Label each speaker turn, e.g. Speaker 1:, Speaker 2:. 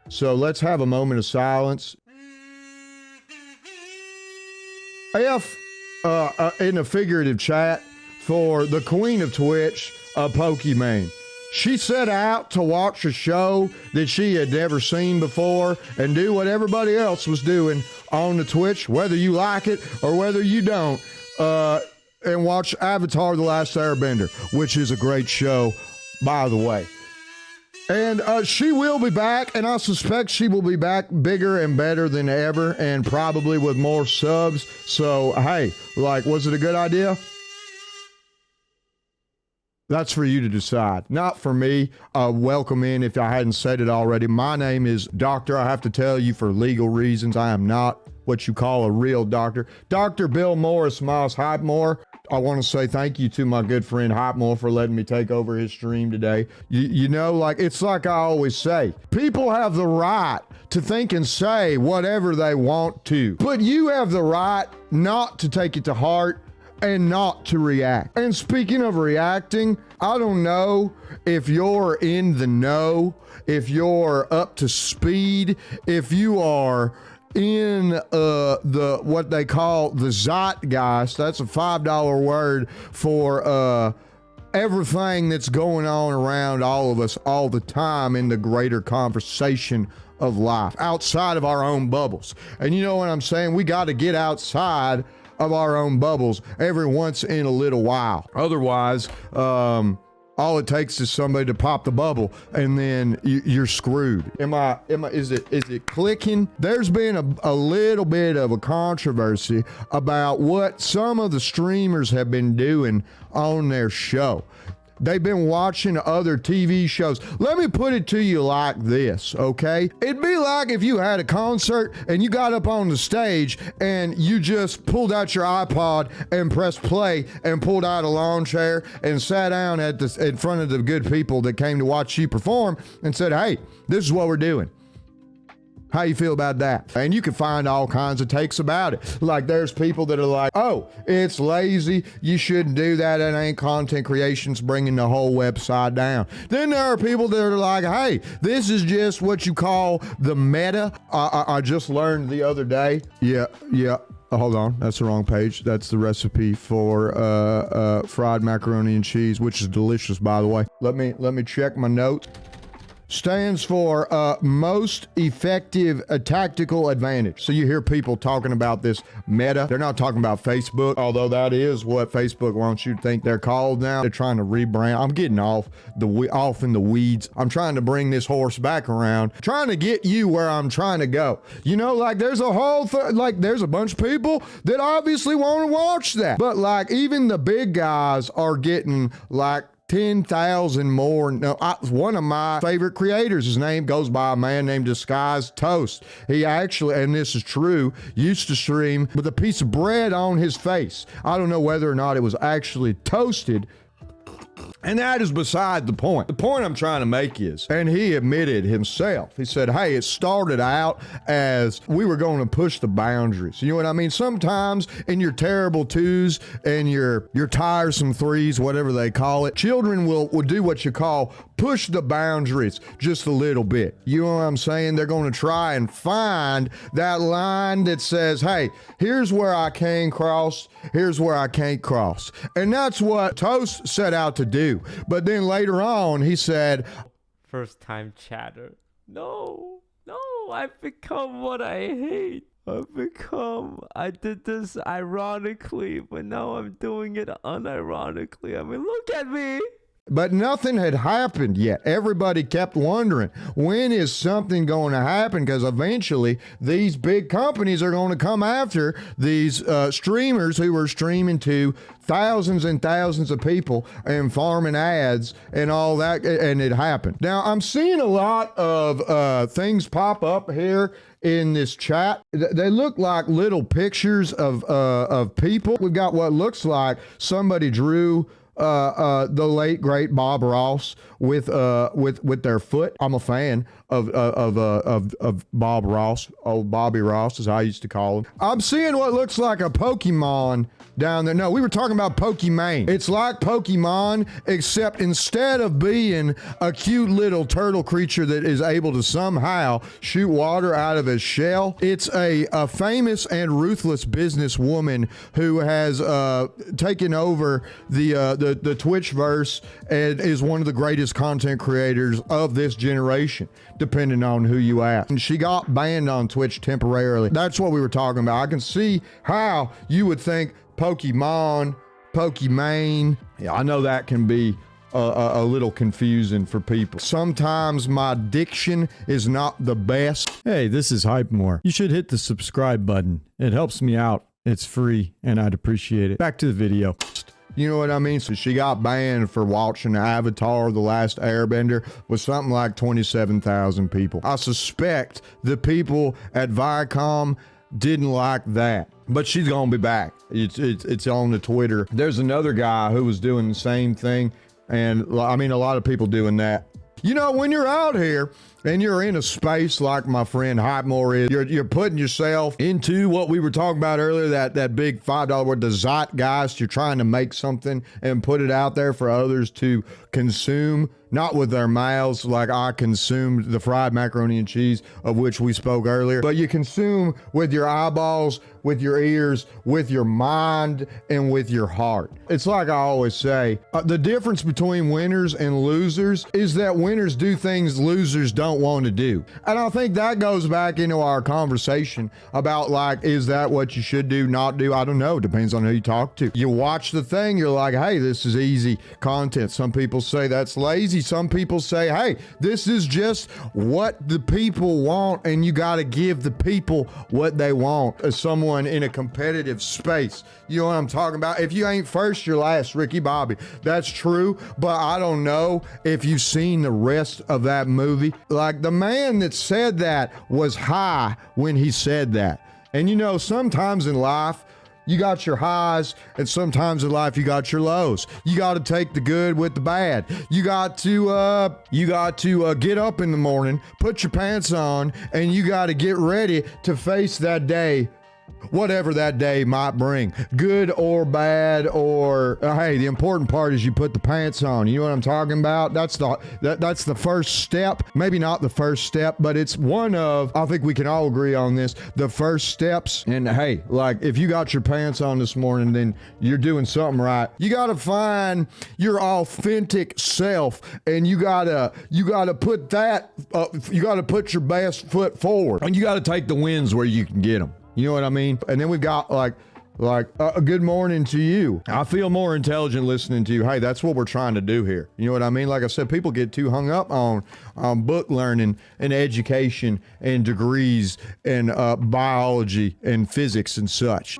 Speaker 1: So let's have a moment of silence. F in a figurative chat for the queen of Twitch, Pokimane. She set out to watch a show that she had never seen before and do what everybody else was doing on the Twitch, whether you like it or whether you don't, and watch Avatar: The Last Airbender, which is a great show, by the way. And she will be back, and I suspect she will be back bigger and better than ever, and probably with more subs. So, hey, like, was it a good idea? That's for you to decide, not for me. Welcome in if I hadn't said it already. My name is Doctor. I have to tell you, for legal reasons, I am not what you call a real doctor. Dr. Bill Morris, Miles Hypemoore. I want to say thank you to my good friend Hypemoore for letting me take over his stream today. You know, like, it's like I always say, people have the right to think and say whatever they want to, but you have the right not to take it to heart and not to react. And speaking of reacting, I don't know if you're in the know, if you're up to speed, if you are in the what they call the zeitgeist. That's a $5 word for everything that's going on around all of us all the time in the greater conversation of life, outside of our own bubbles. And you know what I'm saying? We got to get outside of our own bubbles every once in a little while. Otherwise, all it takes is somebody to pop the bubble, and then you're screwed. Is it clicking? There's been a little bit of a controversy about what some of the streamers have been doing on their show. They've been watching other TV shows. Let me put it to you like this, okay? It'd be like if you had a concert and you got up on the stage and you just pulled out your iPod and pressed play and pulled out a lawn chair and sat down in front of the good people that came to watch you perform and said, hey, this is what we're doing. How you feel about that? And you can find all kinds of takes about it. Like, there's people that are like, oh, it's lazy, you shouldn't do that, it ain't content creation's bringing the whole website down. Then there are people that are like, hey, this is just what you call the meta. I just learned the other day. Yeah. Hold on, that's the wrong page. That's the recipe for fried macaroni and cheese, which is delicious, by the way. Let me check my note. Stands for most effective tactical advantage. So you hear people talking about this meta. They're not talking about Facebook, although that is what Facebook wants you to think they're called now. They're trying to rebrand. I'm getting off in the weeds. I'm trying to bring this horse back around, trying to get you where I'm trying to go. You know, like, there's a whole there's a bunch of people that obviously want to watch that. But like, even the big guys are getting like 10,000 more. No, one of my favorite creators, his name goes by a man named Disguised Toast. He actually, and this is true, used to stream with a piece of bread on his face. I don't know whether or not it was actually toasted, and that is beside the point. The point I'm trying to make is, and he admitted himself, he said, hey, it started out as we were going to push the boundaries. You know what I mean? Sometimes in your terrible twos and your tiresome threes, whatever they call it, children will do what you call push the boundaries just a little bit. You know what I'm saying? They're going to try and find that line that says, hey, here's where I can cross, here's where I can't cross. And that's what Toast set out to do. But then later on, he said,
Speaker 2: first time chatter. No, I've become what I hate. I did this ironically, but now I'm doing it unironically. I mean, look at me.
Speaker 1: But nothing had happened yet. Everybody kept wondering, when is something going to happen? Because eventually these big companies are going to come after these streamers who are streaming to thousands and thousands of people and farming ads and all that, and it happened. Now, I'm seeing a lot of things pop up here in this chat. They look like little pictures of people. We've got what looks like somebody drew the late great Bob Ross with their foot. I'm a fan of Bob Ross, old Bobby Ross, as I used to call him. I'm seeing what looks like a Pokimane down there. No, we were talking about Pokimane. It's like Pokimane, except instead of being a cute little turtle creature that is able to somehow shoot water out of its shell, it's a famous and ruthless businesswoman who has taken over the Twitchverse and is one of the greatest content creators of this generation, depending on who you ask. And she got banned on Twitch temporarily. That's what we were talking about. I can see how you would think Pokimane. Yeah, I know that can be a little confusing for people. Sometimes my diction is not the best.
Speaker 3: Hey, this is Hypemoore. You should hit the subscribe button. It helps me out. It's free, and I'd appreciate it. Back to the video.
Speaker 1: You know what I mean? So she got banned for watching Avatar: The Last Airbender with something like 27,000 people. I suspect the people at Viacom didn't like that, but she's gonna be back. It's on the Twitter. There's another guy who was doing the same thing, and I mean, a lot of people doing that. You know, when you're out here and you're in a space like my friend Hypemoore is, you're putting yourself into what we were talking about earlier, that big $5 word, the zeitgeist. You're trying to make something and put it out there for others to consume, not with their mouths like I consumed the fried macaroni and cheese, of which we spoke earlier, but you consume with your eyeballs, with your ears, with your mind, and with your heart. It's like I always say, the difference between winners and losers is that winners do things losers don't want to do. And I think that goes back into our conversation about, like, is that what you should do, not do? I don't know. Depends on who you talk to. You watch the thing, you're like, hey, this is easy content. Some people say that's lazy. Some people say, hey, this is just what the people want, and you got to give the people what they want. As someone in a competitive space, you know what I'm talking about? If you ain't first, you're last, Ricky Bobby. That's true, but I don't know if you've seen the rest of that movie. Like, the man that said that was high when he said that. And you know, sometimes in life, you got your highs, and sometimes in life you got your lows. You got to take the good with the bad. You got to get up in the morning, put your pants on, and you got to get ready to face that day, whatever that day might bring, good or bad, or hey, the important part is you put the pants on. You know what I'm talking about? That's the first step. Maybe not the first step, but it's one of, I think we can all agree on this, the first steps. And hey, like, if you got your pants on this morning, then you're doing something right. You got to find your authentic self, and you got to put that you got to put your best foot forward, and you got to take the wins where you can get them. You know what I mean? And then we've got like a good morning to you. I feel more intelligent listening to you. Hey, that's what we're trying to do here. You know what I mean? Like I said, people get too hung up on book learning and education and degrees and biology and physics and such.